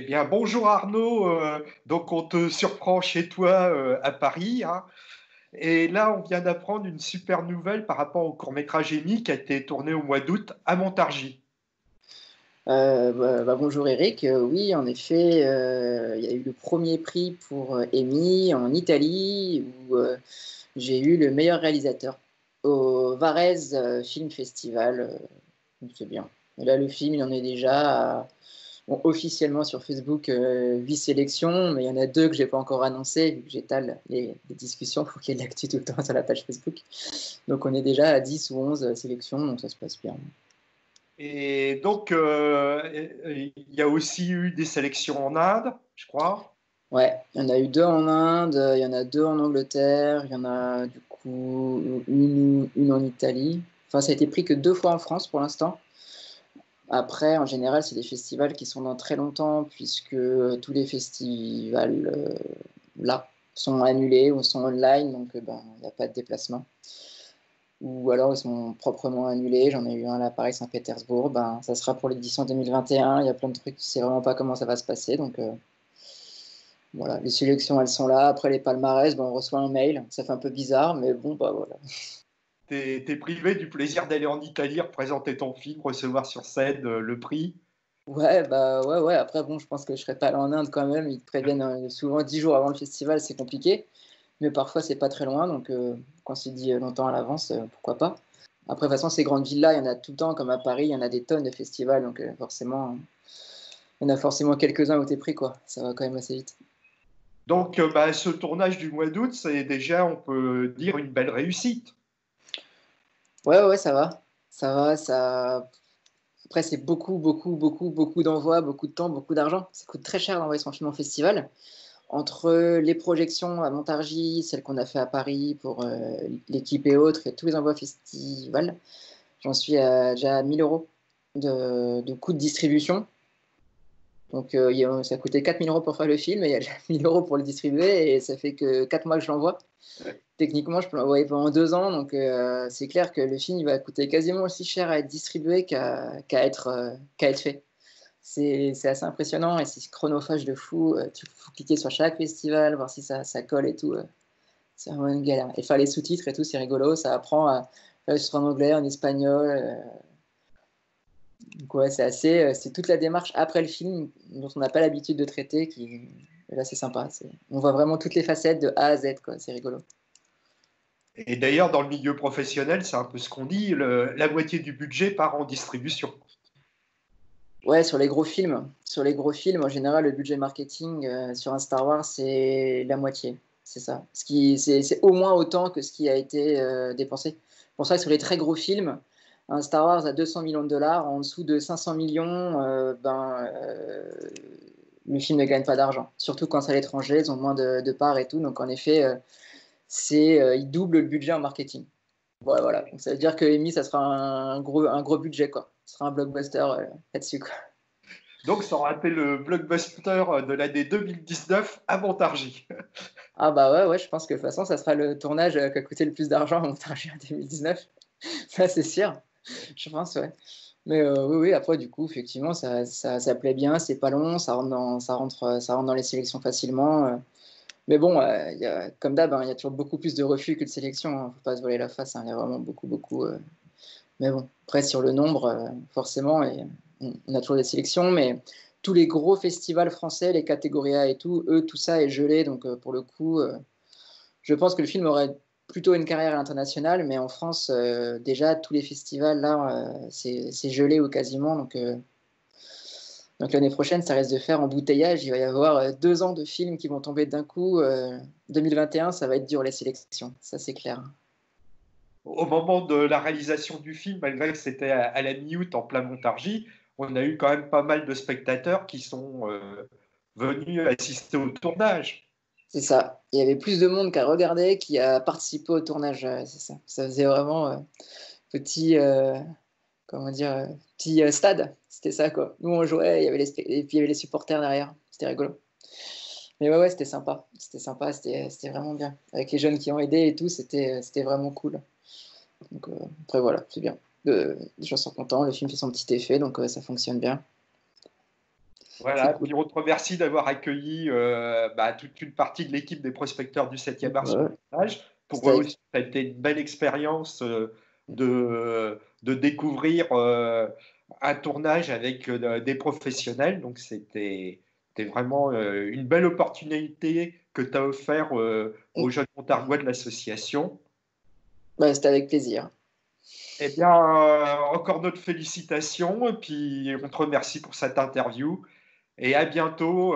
Eh bien, bonjour Arnaud. Donc, on te surprend chez toi à Paris, hein. Et là, on vient d'apprendre une super nouvelle par rapport au court-métrage Amy qui a été tourné au mois d'août à Montargis. Bonjour Eric. Oui, en effet, il y a eu le premier prix pour Amy en Italie où j'ai eu le meilleur réalisateur au Varese Film Festival. Donc c'est bien. Et là, le film, il en est déjà officiellement sur Facebook 8 sélections, mais il y en a deux que j'ai pas encore annoncées vu que j'étale les discussions pour qu'il y ait de l'actu tout le temps sur la page Facebook. Donc on est déjà à 10 ou 11 sélections, donc ça se passe bien. Et donc, il y a aussi eu des sélections en Inde, je crois. Ouais, il y en a eu deux en Inde, il y en a deux en Angleterre, il y en a du coup une en Italie. Enfin, ça a été pris que deux fois en France pour l'instant. Après, en général, c'est des festivals qui sont dans très longtemps puisque tous les festivals là sont annulés ou sont online, donc ben, il n'y a pas de déplacement. Ou alors ils sont proprement annulés. J'en ai eu un là, Paris, Saint-Pétersbourg. Ben, ça sera pour l'édition 2021. Il y a plein de trucs, je sais vraiment pas comment ça va se passer. Donc voilà, les sélections, elles sont là. Après les palmarès, ben, on reçoit un mail. Ça fait un peu bizarre, mais bon, bah voilà. T'es privé du plaisir d'aller en Italie, représenter ton film, recevoir sur scène le prix. Ouais, bah ouais, ouais. Après, bon, je pense que je serais pas allé en Inde quand même. Ils te préviennent souvent 10 jours avant le festival, c'est compliqué. Mais parfois, c'est pas très loin. Donc, quand c'est dit longtemps à l'avance, pourquoi pas. Après, de toute façon, ces grandes villes-là, il y en a tout le temps, comme à Paris, il y en a des tonnes de festivals. Donc, forcément, il y en a forcément quelques-uns où t'es pris, quoi. Ça va quand même assez vite. Donc, bah, ce tournage du mois d'août, c'est déjà, on peut dire, une belle réussite. Ouais, ouais, ça va. Ça va, ça. Après, c'est beaucoup, beaucoup, beaucoup, beaucoup d'envois, beaucoup de temps, beaucoup d'argent. Ça coûte très cher d'envoyer son film en festival. Entre les projections à Montargis, celles qu'on a fait à Paris pour l'équipe et autres, et tous les envois festivals, j'en suis à déjà à 1000 euros de coûts de distribution. Donc, ça coûtait 4000 euros pour faire le film, et il y a déjà 1000 euros pour le distribuer, et ça fait que 4 mois que je l'envoie. Techniquement, je peux l'envoyer pendant 2 ans, donc c'est clair que le film il va coûter quasiment aussi cher à être distribué qu'à être fait. C'est assez impressionnant et c'est chronophage de fou. Tu faut cliquer sur chaque festival, voir si ça colle et tout. C'est vraiment une galère. Et faire les sous-titres et tout, c'est rigolo. Ça apprend à faire les sous-titres en anglais, en espagnol. Donc ouais, c'est toute la démarche après le film dont on n'a pas l'habitude de traiter qui, et là c'est sympa. On voit vraiment toutes les facettes de A à Z, quoi. C'est rigolo. Et d'ailleurs, dans le milieu professionnel, c'est un peu ce qu'on dit, la moitié du budget part en distribution. Ouais, sur les gros films, en général, le budget marketing sur un Star Wars, c'est la moitié. C'est ça. C'est au moins autant que ce qui a été dépensé. Pour ça, sur les très gros films, un Star Wars à 200 millions de dollars, en dessous de 500 millions, le film ne gagne pas d'argent. Surtout quand c'est à l'étranger, ils ont moins de parts et tout. Donc, en effet, ils doublent le budget en marketing. Voilà, voilà. Donc, ça veut dire que Amy, ça sera un gros budget, quoi. Ce sera un blockbuster là-dessus, quoi. Donc, ça aura été le blockbuster de l'année 2019 à Montargis. Ah bah ouais, ouais, je pense que de toute façon, ça sera le tournage qui a coûté le plus d'argent en montage en 2019. Ça, c'est sûr. Je pense, ouais. Mais oui, oui, après, du coup, effectivement, ça plaît bien, c'est pas long, ça rentre dans les sélections facilement. Mais bon, comme d'hab, hein, il y a toujours beaucoup plus de refus que de sélections. Hein, faut pas se voiler la face, hein, il y a vraiment beaucoup, beaucoup. Mais bon, après, sur le nombre, forcément, on a toujours des sélections, mais tous les gros festivals français, les catégories A et tout, eux, tout ça est gelé. Donc, pour le coup, je pense que le film aurait plutôt une carrière à l'international, mais en France, déjà, tous les festivals, là, c'est gelé ou quasiment. Donc l'année prochaine, ça risque de faire embouteillage. Il va y avoir 2 ans de films qui vont tomber d'un coup. 2021, ça va être dur, les sélections. Ça, c'est clair. Au moment de la réalisation du film, malgré que c'était à la mi-août en plein Montargis, on a eu quand même pas mal de spectateurs qui sont venus assister au tournage. C'est ça. Il y avait plus de monde qu'à regarder qui a participé au tournage. C'est ça. Ça faisait vraiment petit, comment dire, petit stade. C'était ça, quoi. Nous, on jouait, et puis il y avait les supporters derrière. C'était rigolo. Mais ouais, ouais, c'était sympa. C'était sympa, c'était vraiment bien. Avec les jeunes qui ont aidé et tout, c'était vraiment cool. Donc après, voilà, c'est bien. Les gens sont contents, le film fait son petit effet, donc ça fonctionne bien. Voilà, cool. puis on te remercie d'avoir accueilli toute une partie de l'équipe des prospecteurs du 7e art sur Ouais, le tournage. Pour c'était eux avec, aussi, ça a été une belle expérience de découvrir un tournage avec des professionnels. Donc c'était vraiment une belle opportunité que tu as offert aux jeunes Montargois de l'association. bah, c'était avec plaisir. Eh bien, encore notre félicitations, et puis on te remercie pour cette interview. Et à bientôt,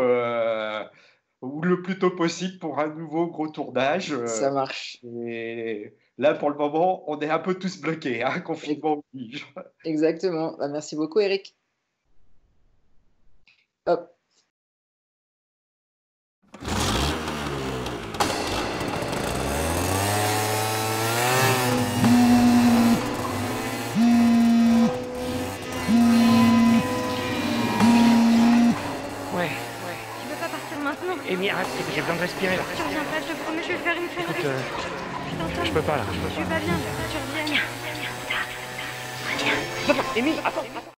ou le plus tôt possible pour un nouveau gros tournage. Ça marche. Et là, pour le moment, on est un peu tous bloqués, hein, Ex- confinement oblige. Exactement. Bah, merci beaucoup, Eric. Hop. Ouais. Tu peux pas partir maintenant. Amy, arrête, j'ai besoin de respirer là. Tu reviens pas, je te promets, je vais faire une Écoute, connerie. Putain, Tom, je peux pas là. je suis pas bien, tu reviens. Amy, attends.